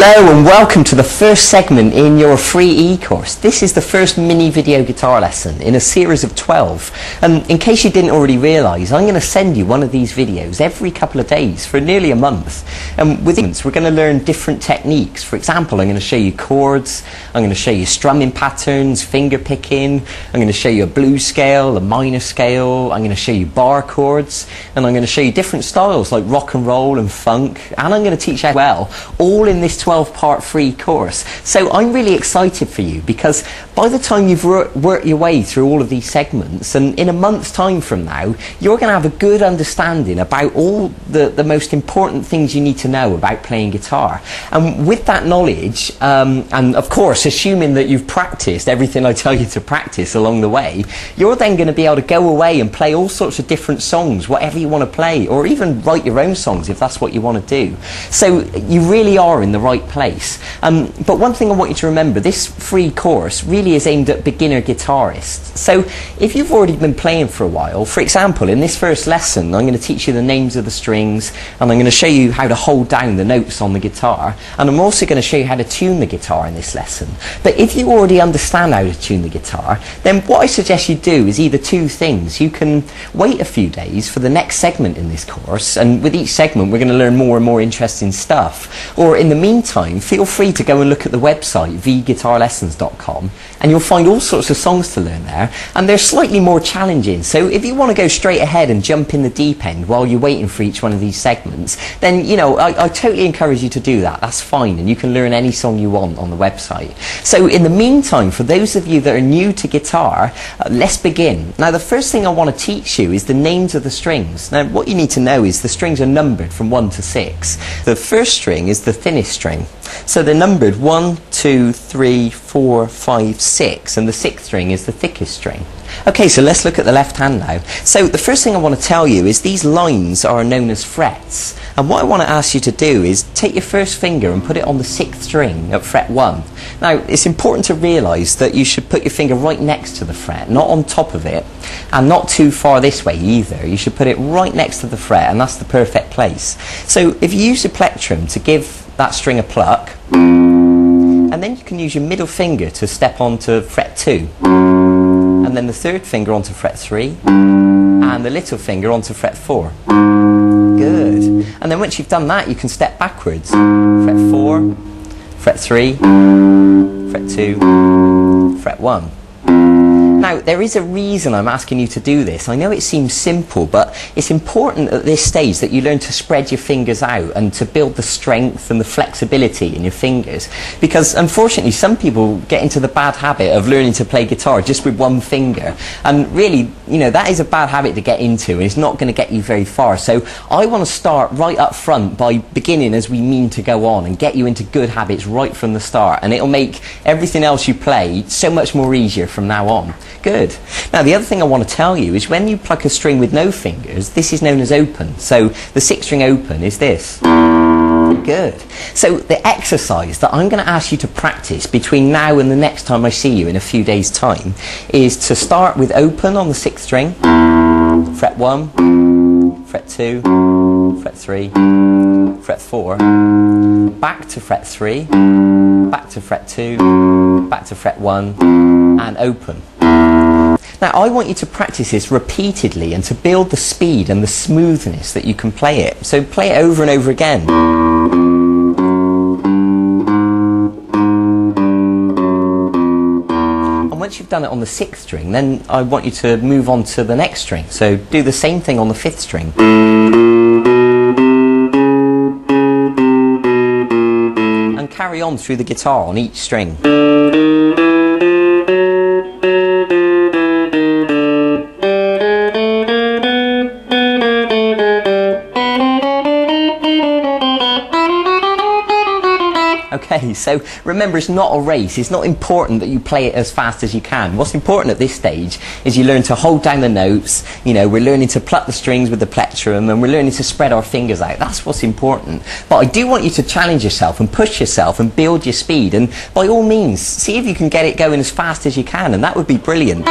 Hello and welcome to the first segment in your free e-course. This is the first mini video guitar lesson in a series of 12. And in case you didn't already realise, I'm going to send you one of these videos every couple of days for nearly a month. And with these, we're going to learn different techniques. For example, I'm going to show you chords, I'm going to show you strumming patterns, finger picking, I'm going to show you a blues scale, a minor scale, I'm going to show you bar chords, and I'm going to show you different styles like rock and roll and funk, and I'm going to teach you well, all in this 12-part free course. So I'm really excited for you because by the time you've worked your way through all of these segments, and in a month's time from now, you're going to have a good understanding about all the most important things you need to know about playing guitar. And with that knowledge, and of course assuming that you've practiced everything I tell you to practice along the way, you're then going to be able to go away and play all sorts of different songs, whatever you want to play, or even write your own songs if that's what you want to do. So you really are in the right place. But one thing I want you to remember, this free course really is aimed at beginner guitarists. So if you've already been playing for a while, for example, in this first lesson I'm going to teach you the names of the strings, and I'm going to show you how to hold down the notes on the guitar, and I'm also going to show you how to tune the guitar in this lesson. But if you already understand how to tune the guitar, then what I suggest you do is either two things. You can wait a few days for the next segment in this course, and with each segment we're going to learn more and more interesting stuff. Or in the meantime, feel free to go and look at the website vguitarlessons.com, and you'll find all sorts of songs to learn there, and they're slightly more challenging. So if you want to go straight ahead and jump in the deep end while you're waiting for each one of these segments, then I totally encourage you to do that. That's fine, and you can learn any song you want on the website. So in the meantime, for those of you that are new to guitar, let's begin. Now the first thing I want to teach you is the names of the strings. Now what you need to know is the strings are numbered from 1 to 6. The first string is the thinnest string. So they're numbered 1, 2, 3, 4, 5, 6, and the 6th string is the thickest string. Okay, so let's look at the left hand now. So the first thing I want to tell you is these lines are known as frets. And what I want to ask you to do is take your first finger and put it on the 6th string at fret 1. Now, it's important to realise that you should put your finger right next to the fret, not on top of it, and not too far this way either. You should put it right next to the fret, and that's the perfect place. So if you use your plectrum to give that string a pluck, and then you can use your middle finger to step onto fret 2, and then the third finger onto fret 3, and the little finger onto fret 4. Good. And then once you've done that, you can step backwards. Fret 4, fret 3, fret 2, fret 1. Now, there is a reason I'm asking you to do this. I know it seems simple, but it's important at this stage that you learn to spread your fingers out and to build the strength and the flexibility in your fingers. Because unfortunately, some people get into the bad habit of learning to play guitar just with one finger. And really, that is a bad habit to get into, and it's not going to get you very far. So I want to start right up front by beginning as we mean to go on and get you into good habits right from the start. And it'll make everything else you play so much more easier from now on. Good. Now the other thing I want to tell you is when you pluck a string with no fingers, this is known as open. So the 6th string open is this. Good. So the exercise that I'm going to ask you to practice between now and the next time I see you in a few days' time is to start with open on the 6th string, fret 1, fret 2, fret 3, fret 4, back to fret 3, back to fret 2, back to fret 1, and open. Now I want you to practice this repeatedly and to build the speed and the smoothness that you can play it. So play it over and over again. And once you've done it on the 6th string, then I want you to move on to the next string. So do the same thing on the 5th string. And carry on through the guitar on each string. Okay, so remember, it's not a race. It's not important that you play it as fast as you can. What's important at this stage is you learn to hold down the notes. We're learning to pluck the strings with the plectrum, and we're learning to spread our fingers out. That's what's important. But I do want you to challenge yourself and push yourself and build your speed. And by all means, see if you can get it going as fast as you can, and that would be brilliant.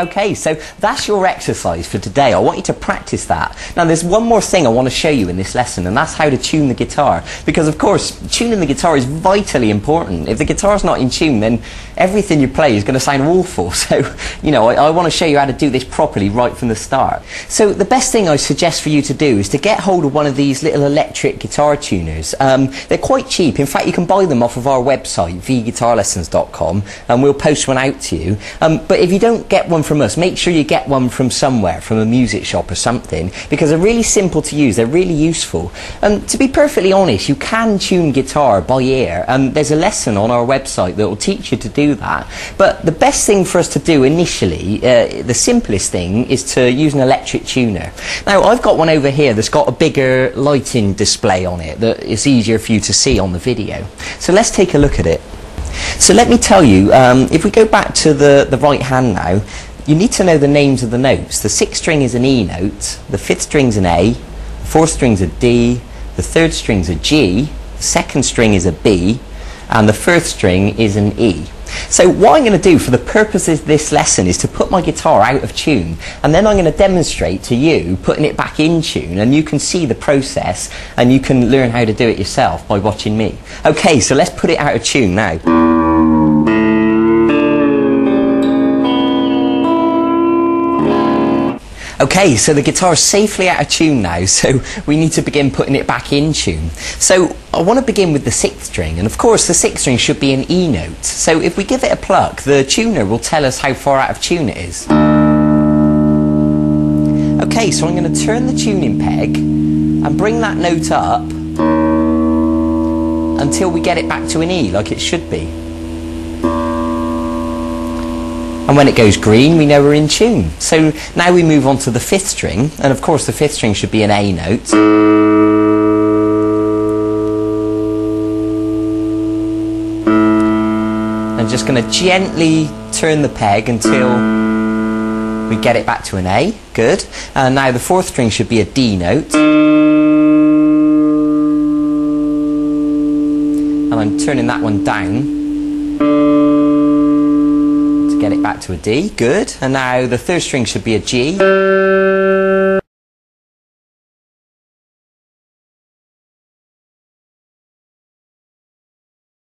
Okay, so that's your exercise for today. I want you to practice that. Now there's one more thing I want to show you in this lesson, and that's how to tune the guitar. Because of course, tuning the guitar is vitally important. If the guitar's not in tune, then everything you play is going to sound awful. So, you know, I want to show you how to do this properly right from the start. So the best thing I suggest for you to do is to get hold of one of these little electric guitar tuners. They're quite cheap. In fact, you can buy them off of our website, vguitarlessons.com, and we'll post one out to you. But if you don't get one from us, make sure you get one from somewhere, from a music shop or something, because they're really simple to use, they're really useful. And to be perfectly honest, you can tune guitar by ear, and there's a lesson on our website that will teach you to do that. But the best thing for us to do initially, the simplest thing, is to use an electric tuner. Now I've got one over here that's got a bigger lighting display on it that is easier for you to see on the video. So let's take a look at it. So let me tell you, if we go back to the right hand now, you need to know the names of the notes. The 6th string is an E note, the 5th string's an A, the 4th string's a D, the 3rd string's a G, the 2nd string is a B, and the 1st string is an E. So what I'm going to do for the purposes of this lesson is to put my guitar out of tune, and then I'm going to demonstrate to you putting it back in tune, and you can see the process and you can learn how to do it yourself by watching me. Okay, so let's put it out of tune now. Okay, so the guitar is safely out of tune now, so we need to begin putting it back in tune. So I want to begin with the 6th string, and of course the 6th string should be an E note. So if we give it a pluck, the tuner will tell us how far out of tune it is. Okay, so I'm going to turn the tuning peg and bring that note up until we get it back to an E, like it should be. And when it goes green, we know we're in tune. So now we move on to the 5th string, and of course the 5th string should be an A note. I'm just going to gently turn the peg until we get it back to an A. Good. And now the 4th string should be a D note. And I'm turning that one down. Get it back to a D, good. And now the 3rd string should be a G.